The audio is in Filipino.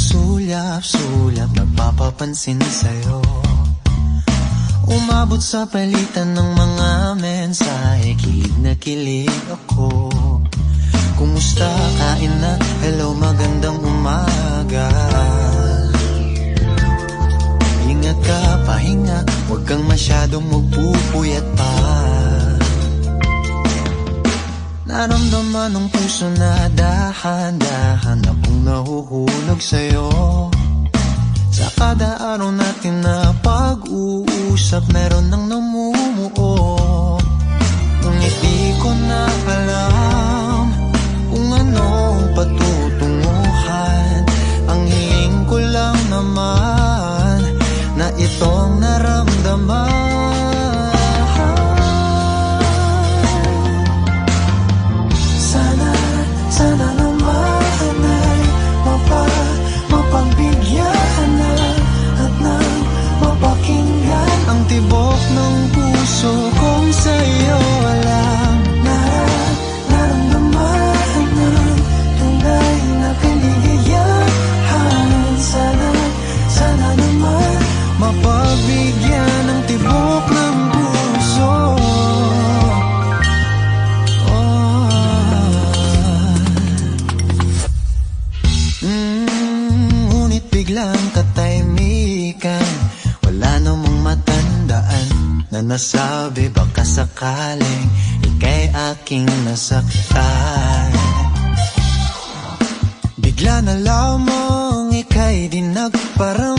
sulyap-sulyap, nagpapapansin sa'yo. Umabot sa palitan ng mga mensahe, kilig na kilig ako. Kumusta, kain na, hello, magandang umaga. Ingat ka, pahinga, huwag kang masyadong magpupuyat pa. Naramdaman ng puso na dahan-dahan akong nahuhulog sa'yo. Sa kada araw natin na pag-uusap, meron nang namumuo. Ngunit di ko na alam kung anong patutunguhan. Ang hiling ko lang naman na itong naramdaman. Sana naman ay mapagbigyan na at nang mapakinggan ang tibok ng puso kong sa'yo alam. Naramdaman ng tunay na kaligayahan. Sana naman mapagbigyan ng tibok ng puso. Ngunit biglang katahimikan, wala namang matandaan na nasabi baka sakaling ika'y aking nasaktan. Bigla na lamang ika'y di nagparang